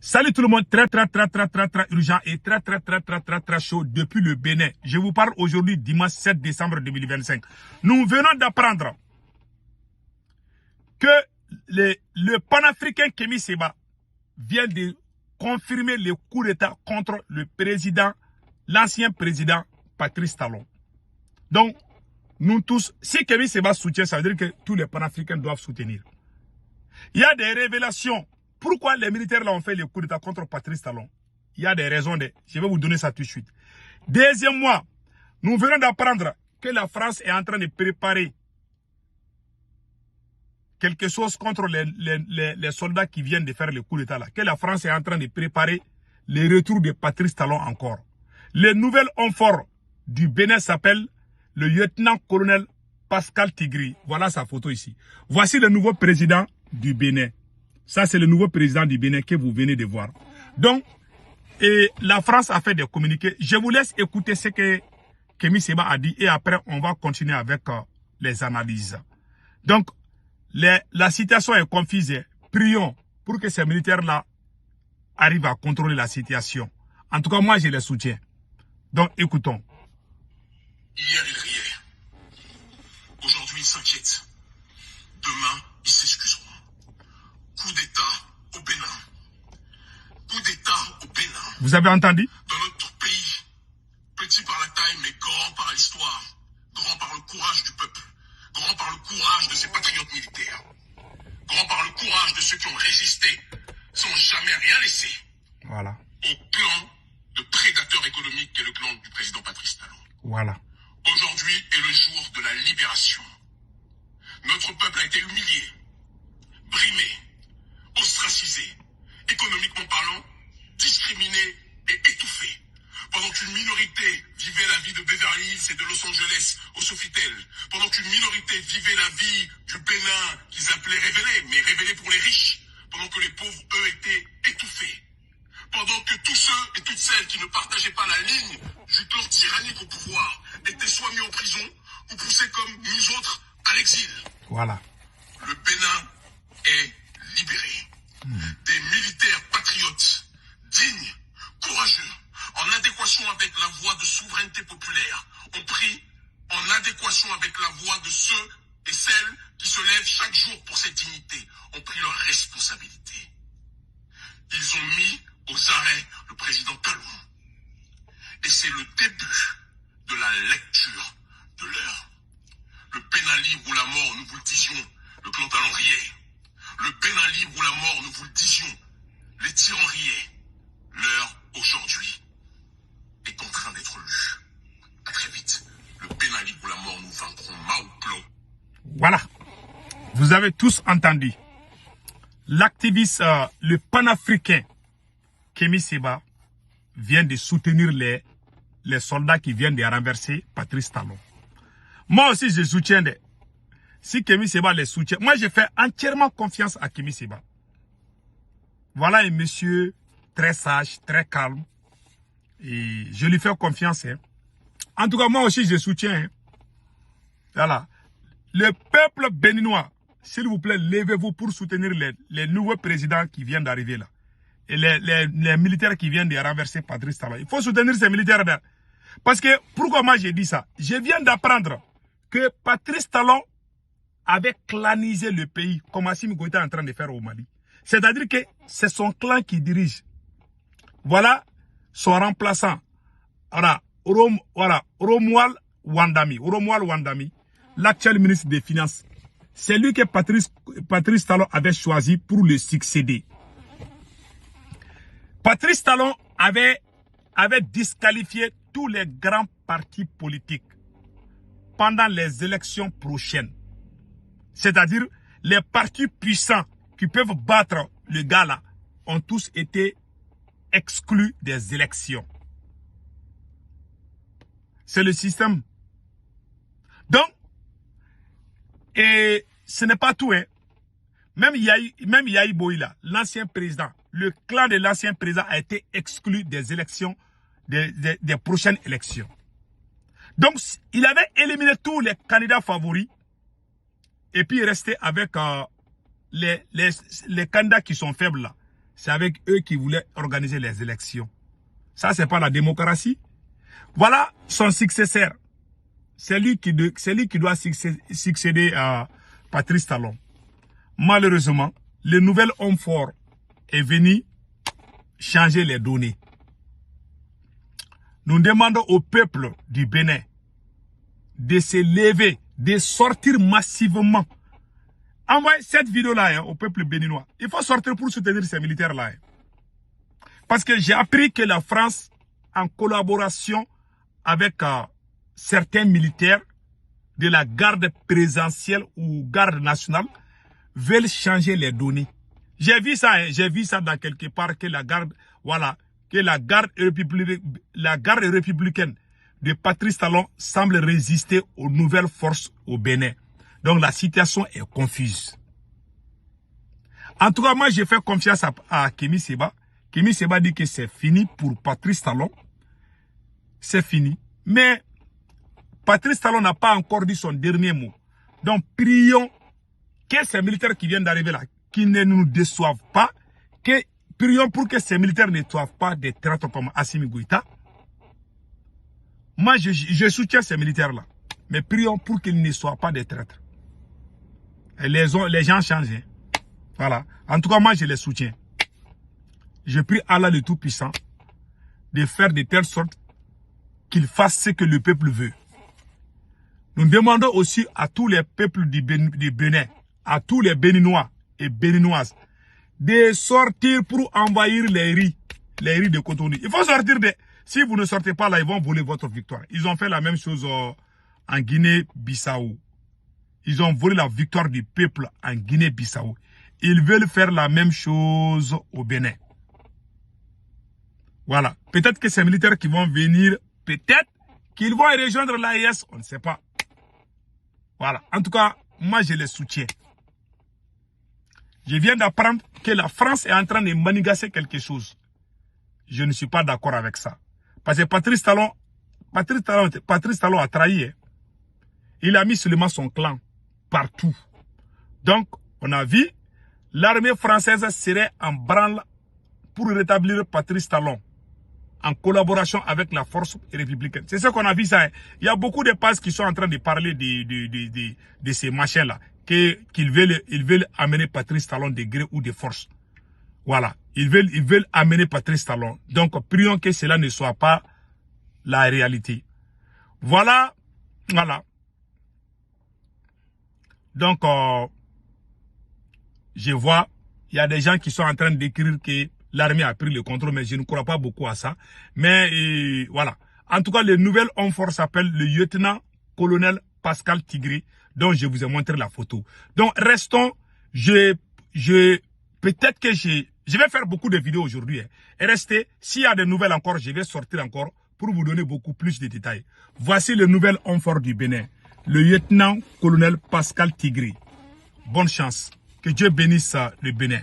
Salut tout le monde, très urgent et très chaud depuis le Bénin. Je vous parle aujourd'hui dimanche 7 décembre 2025. Nous venons d'apprendre que le panafricain Kémi Séba vient de confirmer le coup d'État contre le président, l'ancien président Patrice Talon. Donc, nous tous, si Kémi Séba soutient, ça veut dire que tous les panafricains doivent soutenir. Il y a des révélations. Pourquoi les militaires là ont fait le coup d'État contre Patrice Talon? Il y a des raisons. Je vais vous donner ça tout de suite. Deuxièmement, nous venons d'apprendre que la France est en train de préparer quelque chose contre les soldats qui viennent de faire le coup d'État là. Que la France est en train de préparer le retour de Patrice Talon encore. Le nouvel homme fort du Bénin s'appelle le lieutenant-colonel Pascal Tigri. Voilà sa photo ici. Voici le nouveau président du Bénin. Ça, c'est le nouveau président du Bénin que vous venez de voir. Donc, la France a fait des communiqués. Je vous laisse écouter ce que Kémi Séba a dit et après, on va continuer avec les analyses. Donc, la situation est confuse. Prions pour que ces militaires-là arrivent à contrôler la situation. En tout cas, moi, je les soutiens. Donc, écoutons. Hier, ils riaient. Aujourd'hui, ils s'inquiètent. Demain, ils s'excuseront. Coup d'État au Bénin. Coup d'État au Bénin. Vous avez entendu? Dans notre pays, petit par la taille, mais grand par l'histoire. Grand par le courage du peuple. Grand par le courage de ses patriotes militaires. Grand par le courage de ceux qui ont résisté sans jamais rien laisser. Voilà. Au clan de prédateurs économiques qu'est le clan du président Patrice Talon. Voilà. Aujourd'hui est le jour de la libération. Notre peuple a été humilié, brimé, ostracisé, économiquement parlant, discriminé et étouffé. Pendant qu'une minorité vivait la vie de Beverly Hills et de Los Angeles au Sofitel, pendant qu'une minorité vivait la vie du Bénin qu'ils appelaient révélée, mais révélée pour les riches, pendant que les pauvres, eux, étaient étouffés. Pendant que tous ceux et toutes celles qui ne partageaient pas la ligne du clan tyrannique au pouvoir étaient soit mis en prison ou poussés comme nous autres à l'exil. Voilà. Le Bénin est libéré. Des militaires patriotes, dignes, courageux, en adéquation avec la voie de souveraineté populaire, ont pris en adéquation avec la voie de ceux et celles qui se lèvent chaque jour pour cette dignité, ont pris leurs responsabilités. Ils ont mis aux arrêts le président Talon. Et c'est le début de la lecture de l'heure. Le Bénin libre ou la mort, nous vous le disions, le clan Talon riait. Le Bénin libre ou la mort, nous vous le disions, les tyrans riaient. L'heure, aujourd'hui, est en train d'être lue. À très vite. Le Bénin libre ou la mort, nous vaincrons Mao Plon. Voilà. Vous avez tous entendu. L'activiste, le panafricain Kémi Séba vient de soutenir les soldats qui viennent de renverser Patrice Talon. Moi aussi, je soutiens. Si Kémi Séba les soutient, moi, je fais entièrement confiance à Kémi Séba. Voilà un monsieur très sage, très calme. Et je lui fais confiance. Hein. En tout cas, moi aussi, je soutiens. Hein. Voilà. Le peuple béninois, s'il vous plaît, levez-vous pour soutenir les nouveaux présidents qui viennent d'arriver là. Et les militaires qui viennent de renverser Patrice Talon. Il faut soutenir ces militaires-là. Parce que, pourquoi moi j'ai dit ça? Je viens d'apprendre que Patrice Talon avait clanisé le pays, comme Assimi Goïta est en train de faire au Mali. C'est-à-dire que c'est son clan qui dirige. Voilà son remplaçant. Voilà, Romuald Wandami, l'actuel ministre des Finances. C'est lui que Patrice Talon avait choisi pour le succéder. Patrice Talon avait disqualifié tous les grands partis politiques pendant les élections prochaines. C'est-à-dire, les partis puissants qui peuvent battre le gars là ont tous été exclus des élections. C'est le système. Donc, et ce n'est pas tout. Hein. Même Yahi Boïla, l'ancien président, le clan de l'ancien président a été exclu des élections, des prochaines élections. Donc, il avait éliminé tous les candidats favoris et puis resté avec les candidats qui sont faibles là. c'est avec eux qui voulaient organiser les élections. Ça, c'est pas la démocratie. Voilà son successeur. C'est lui qui doit succéder à Patrice Talon. Malheureusement, le nouvel homme fort est venu changer les données. Nous demandons au peuple du Bénin de se lever, de sortir massivement. Envoyez cette vidéo-là au peuple béninois. Il faut sortir pour soutenir ces militaires-là. Parce que j'ai appris que la France, en collaboration avec certains militaires de la garde présidentielle ou garde nationale, veulent changer les données. J'ai vu ça dans quelque part que la garde, voilà, que la garde républicaine de Patrice Talon semble résister aux nouvelles forces au Bénin. Donc la situation est confuse. En tout cas, moi j'ai fait confiance à Kémi Séba. Kémi Séba dit que c'est fini pour Patrice Talon. C'est fini. Mais Patrice Talon n'a pas encore dit son dernier mot. Donc prions que ces militaires qui viennent d'arriver là, qui ne nous déçoivent pas, prions pour que ces militaires ne soient pas des traîtres comme Assimi Goïta. Moi, je soutiens ces militaires-là. Mais prions pour qu'ils ne soient pas des traîtres. Et les gens changent. Hein. Voilà. En tout cas, moi, je les soutiens. Je prie Allah le Tout-Puissant de faire de telle sorte qu'il fasse ce que le peuple veut. Nous demandons aussi à tous les peuples du Bénin, à tous les Béninois et Béninoises, de sortir pour envahir les riz de Cotonou. Il faut sortir si vous ne sortez pas là, ils vont voler votre victoire. Ils ont fait la même chose en Guinée-Bissau. Ils ont volé la victoire du peuple en Guinée-Bissau. Ils veulent faire la même chose au Bénin. Voilà. Peut-être que ces militaires qui vont venir, peut-être qu'ils vont rejoindre l'AES, on ne sait pas. Voilà. En tout cas, moi je les soutiens. Je viens d'apprendre que la France est en train de manigasser quelque chose. Je ne suis pas d'accord avec ça. Parce que Patrice Talon a trahi. Hein. Il a mis seulement son clan partout. Donc, on a vu, l'armée française serait en branle pour rétablir Patrice Talon en collaboration avec la force républicaine. C'est ce qu'on a vu ça. Hein. Il y a beaucoup de pages qui sont en train de parler de ces machins-là. Qu'ils veulent amener Patrice Talon de gré ou de force. Voilà. Ils veulent amener Patrice Talon. Donc, prions que cela ne soit pas la réalité. Voilà. Voilà. Donc, je vois, il y a des gens qui sont en train d'écrire que l'armée a pris le contrôle, mais je ne crois pas beaucoup à ça. Mais voilà. En tout cas, le nouvel homme fort s'appelle le lieutenant-colonel Pascal Tigré, dont je vous ai montré la photo. Donc, restons. Peut-être que je vais faire beaucoup de vidéos aujourd'hui. Hein. Et restez. S'il y a des nouvelles encore, je vais sortir encore pour vous donner beaucoup plus de détails. Voici le nouvel homme fort du Bénin, le lieutenant-colonel Pascal Tigré. Bonne chance. Que Dieu bénisse le Bénin.